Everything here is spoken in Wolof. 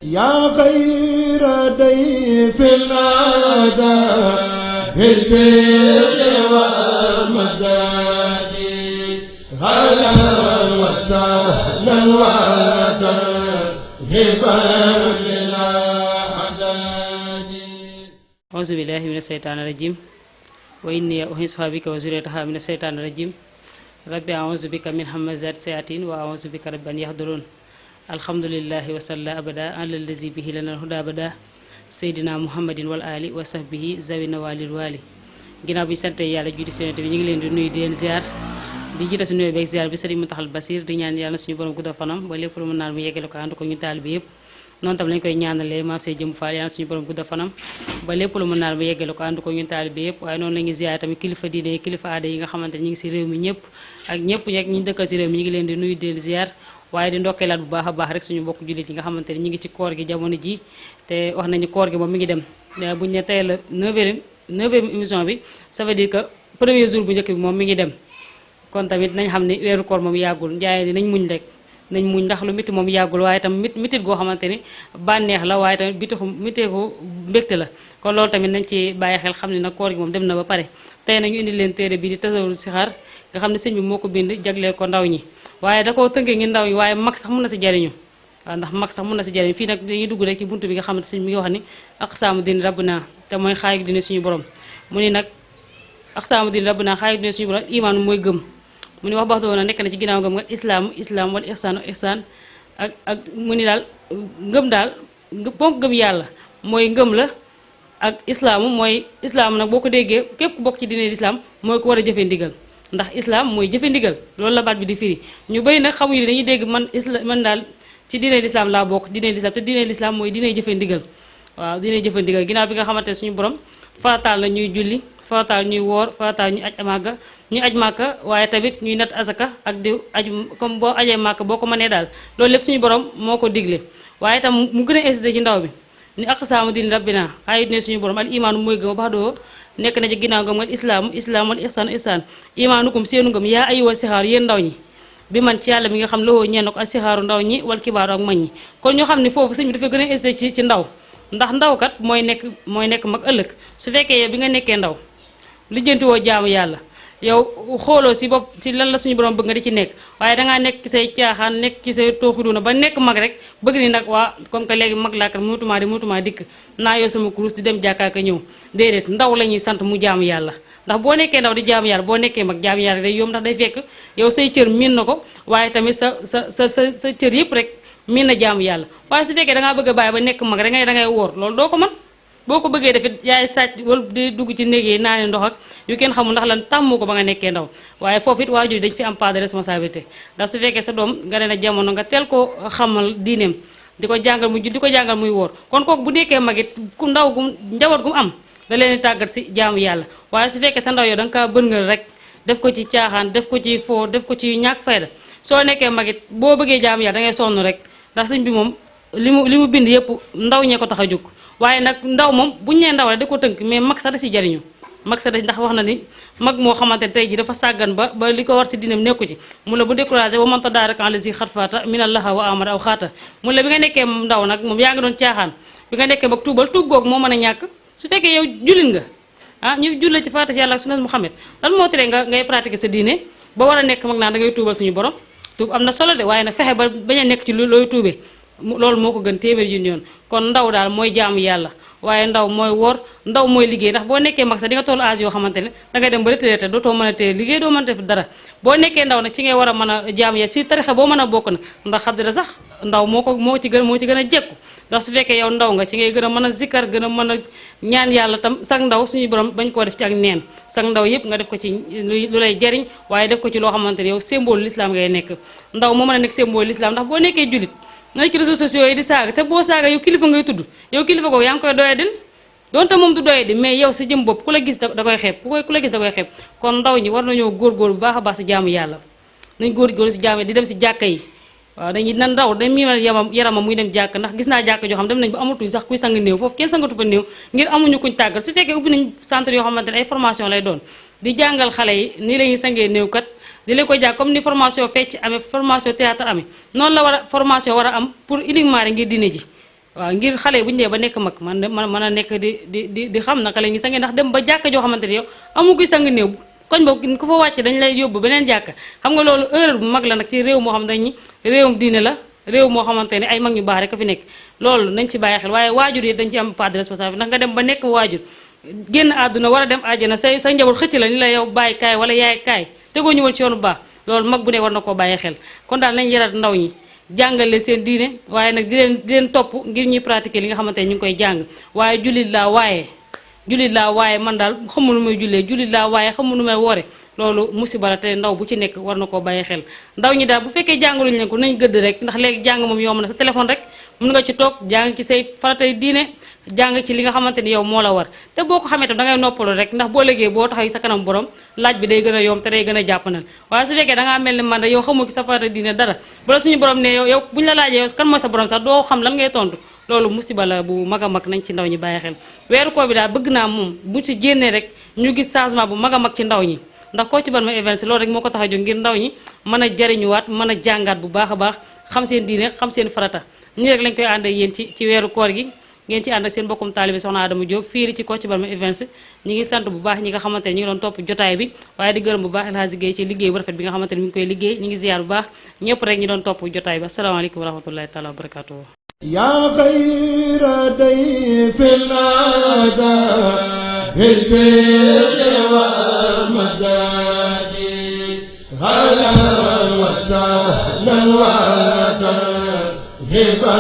yaa xayra dayf al-aadaa bil birri wal madadi ahlan wa sahlan wa tarhiban bilaa adadi. Auzu billaahi mina sheytaani rajiim wa inni u'iizuhaa bika wa zurriyyatahaa mina sheytaani rajiim rabbi a'uuzu bika min hamazaati sayaatiin wa a'uuzu bika rabbi an yahduruun. alhamdulillahi wasalla abada alallazi bihi lana alhuda abada seydina muhammadin wal ali wa sahbihi zawina walil wali. ginnaaw bi ñu sante yàlla juuti si yonent bi ñu ngi leen di nuyu di leen ziar di jiite si nuyu beeg ziar bi sëriñ Muntaxal Basiir di ñaan yàlla na suñu borom guddal fanam ba lépp lu mu naan mu yeggale ko ànd ko ñu taalibe yëpp. noonu tam lañ koy ñaanalee maam say jëm faal yàlla na suñu borom guddal fanam ba lépp lu mu naan mu yeggale ko ànd ko ñu taalibe yëpp. waaye noonu la ñuy ziar tamit kilifa diine kilifa aada yi nga xamante ne ñu ngi si réew mi ñëpp ak ñëpp ñi dëkkal si réew mi ñu ngi leen di nuyu di leen ziar waaye di ndokkeelaat bu baax a baax rek suñu mbokk jullit yi nga xamante ne ñu ngi ci koor gi jamono ji te wax nañu koor gi moom mi ngi dem buñ ne tey la neuvième émission bi ça veut dire que premier jour bu njëkk bi moom mi ngi dem. kon tamit nañ xam ne weeru koor moom yàggul njaay ni nañ muñ rek nañ muñ ndax lu miti moom yàggul waaye tam mitit goo xamante ni bànneex la waaye tamit miteeku mbégte la. kon loolu tamit nañ ci bàyyi xel xam ne nag koor gi moom dem na ba pare tey nañu indi leen téere bi di Tasawudu Sixaar nga xam ne sëñ bi moo ko bind jagleel ko ndaw ñi waaye da koo tënkee ngi ndaw ñi waaye mag sax mun na si jariñu waaw ndax mag sax mun na si jariñu fii nag dañuy dugg rek ci buntu bi nga xamante sëñ mi ngi wax ni aqsaamu diin rabbina te mooy xaayu diine suñu borom mu ni nag aqsaamu diin rabbina xaayu diine suñu borom imaanu mooy gëm mu ni wax baxtu woon nekk na ci ginnaaw ngëm nga islaam wala ihsaan ak mu ni daal ngëm daal ponk gëm yàlla mooy ngëm la ak islaamu mooy islaam nag boo ko déggee képp bokk ci diine lislaam mooy ko war a jëfee ndigal ndax islam mooy jëfe ndigal loolu la baat bi di firi ñu bëri nag xamuñu dañuy dégg man daal ci diine lislaam laa bokk diine lislaam te diine lislaam mooy diine jëfe ndigal waaw diine jëfe ndigal ginnaaw bi nga xamante ne suñu borom farataal na ñuy julli farataal ñuy woor farataal ñuy aj màkka waaye tamit ñuy nat asaka ak di aj comme boo ajee màkka boo ko mënee daal loolu lépp suñu borom moo ko digle waaye tam mu gën a insisté ci ndaw bi ni aqsaamu diin rabbina xaayi dine suñu borom al imaanu mooy gëm bax doo nekk na ci ginnaaw ngëm nga islaam wal ihsaan imaanukum seenu ngëm yaa ayyuha sixaaru yéen ndaw ñi bi man ci yàlla mi nga xam lowoo ñeen ko ak sixaaru ndaw ñi wal kibaaru ak mag ñi kon ñu xam ne foofu sëñ bi dafay gën a insisté ci ndaw ndax ndaw kat mooy nekk mag ëllëg su fekkee yow bi nga nekkee ndaw lijjanti woo jaamu yàlla yow xooloo si bopp si lan la suñu borom bëgg nga di ci nekk waaye dangaa nekk ci say caaxaan nekk ci say tooxiduna ba nekk mag rek bëgg ni nag waa comme que léegi mag laakat mënutuma dikk naa yow sama kurus di dem jàkkaaka ñëw déedéet ndaw la ñuy sant mu jaamu yàlla ndax boo nekkee ndaw di jaamu yàlla boo nekkee mag jaamu yàlla day yomb ndax day fekk yow say cër miin na ko waaye tamit sa cër yëpp rek miin na jaamu yàlla waaye su fekkee dangaa bëgg a bàyyi ba nekk mag rek dangay woor loolu doo ko mën boo ko bëggee defit yaay sàcc wala di dugg ci néeg yi naane ndox ak yu kenn xamul ndax lan tàmmu ko ba nga nekkee ndaw waaye foofu it waajur dañ fi am part de responsabilité ndax su fekkee sa doom nga ne na jamono nga teel ko xamal diineem di ko jàngal muy jud di ko jàngal muy wóor kon kooku bu nekkee mag it ku ndaw gu njaboot gu mu am da leen di tàggat si jaamu yàlla waaye su fekkee sa ndaw yow da nga kaa bëngal rek def ko ci caaxaan def ko ci foo def ko ci ñàkk fayda soo nekkee mag it boo bëggee jaamu yàlla da ngay sonn rek ndax sëñ bi moom li mu bind yëpp ndaw ñee ko tax a jóg waaye nag ndaw moom buñ nee ndaw la da ko tënk mais mag sax da si jariñu mag sax da ndax wax na ni mag moo xamante ne tey ji dafa sàggan ba li ko war si dinam nekku ci mu la bu découragé wa man tadaaraka allazi xat faata minallaha wa amara aw xaata mu la bi nga nekkee ndaw nag moom yaa ngi doon caaxaan bi nga nekkee mag tuub googu moo mën a ñàkk su fekkee yow jullit nga ñu julle ci faata si yàlla ak sunna Muhammad lan moo tere ngay pratiquer sa diine ba war a nekk mag naan da ngay tuubal suñu borom tuub am na solo de waaye nag fexe ba bañ a nekk ci looy tuubee loolu moo ko gën téeméeri junni yoon kon ndaw daal mooy jaamu yàlla waaye ndaw mooy woor ndaw mooy liggéey ndax boo nekkee mag sax di nga toll âge yoo xamante ne dangay dem ba retraité dootoo mën a téye liggéey doo mën a def dara boo nekkee ndaw nag ci ngay war a mën a jaamu yàlla ci tarixa boo mën a bokk na ndax xadra sax ndaw moo ci gën a jekku ndax su fekkee yow ndaw nga ci ngay gën a mën a zikkar gën a mën a ñaan yàlla tam sag ndaw suñu borom bañ koo def ci ak neen sag ndaw yëpp nga def ko ci lu lay jariñ waaye def ko ci loo xamante ne yow symbole l'islam ngay nekk ndaw moo mën a nekk symbole l'islam ndax boo nekkee julit nga ci réseaux sociaux yi di saaga te boo saaga yow kilifa ngay tudd yow kilifa ko yaa ngi koy doyadil donte moom du doyadi mais yow sa jëm bopp ku la gis da koy xeeb ku la gis da koy xeeb kon ndaw ñi war nañoo góorgóor bu baax a baax si jaamu yàlla nañ góorgóor si jaamu di dem si jàkka yi waaw dañuy nan ndaw dañ miimal yaramam muy dem jàkk ndax gis naa jàkk joo xam dem nañ ba amatuñ sax kuy sang néew foofu kenn sangatu fa néew ngir amuñu kuñ tàggal su fekkee ubbi nañ centre yoo xamante ne ay formation lay doon di jàngal xale yi nii la ñuy sangee néew kat di leen ko jàng comme ni formation fecc amee formation théâtre amee noonu la war a formation war a am pour uniquement rek ngir diine ji waaw ngir xale bu ñu dee ba nekk mag man mën a nekk di xam naka la ñuy sange ndax dem ba jàkka joo xamante ne yow amu gi sang néew koñ ba ku fa wàcc dañ lay yóbbu beneen jàkka xam nga loolu erreur bu mag la nag ci réew moo xam dañ réewum diine la réew moo xamante ne ay mag ñu baax rek a fi nekk loolu nañ ci bàyyi xel waaye waajur yi dañ ci am part de responsabilité ndax nga dem ba nekk waajur génn àdduna war a dem àjjana sa njaboot xëcc la ni la yow bàyyi kaay wala yaay kaay tegoo ñu woon ci yoonu baax loolu mag bu ne war na koo bàyyi xel kon daal nañ yarat ndaw ñi jàngale seen diine waaye nag di leen topp ngir ñuy pratiquer li nga xamante ne ñu ngi koy jàng waaye jullit laa waaye man daal xamu nu may jullee jullit laa waaye xamu nu may woore loolu musiba la te ndaw bu ci nekk war na koo bàyyi xel ndaw ñi daal bu fekkee jàngaluñu leen ko nañ gëdd rek ndax léegi jàng moom yomb na sa téléphone rek mën nga ci toog jàng ci say faratay diine jàng ci li nga xamante ni yow moo la war te boo ko xamee tam da ngay noppalu rek ndax boo léegi boo taxaw sa kanam borom laaj bi day gën a yomb te day gën a jàppanal waaye su fekkee da ngaa mel ni man yow xamoo ci sa faratay diine dara bu la suñu borom ne yow buñu la laajee yow kan mooy sa borom sax doo xam lan ngay tontu loolu musiba la bu mag a mag nañ ci ndaw ñi bàyyi xel weeru koor bi daal bëgg naa moom bu ci génnee rek ñu gis changement bu mag a mag ci ndaw ñi ndax Kocc Barma Events loolu rek moo ko tax a jóg ngir ndaw ñi mën a jariñuwaat mën a jàngaat bu baax a baax xam seen diine xam seen farata nii rek lañ koy ànd ak yéen ci weeru koor gi ngeen ci ànd ak seen bokkum taalibe soxna Adama Diop fii ci Kocc Barma Events ñi ngi sant bu baax ñi nga xamante ne ñi ngi doon topp jotaay bi waaye di gërëm bu baax El Hadji Guèye ci liggéey bu rafet bi nga xamante ne mi ngi koy liggéey ñi ngi ziar bu baax ñëpp rek ñi doon topp jotaay bi asalaamaaleykum wa rahmatullahi taala wa barakatuhu يا خير ضيف الأدب بالبر والمداد هلا وسهلا وترحبا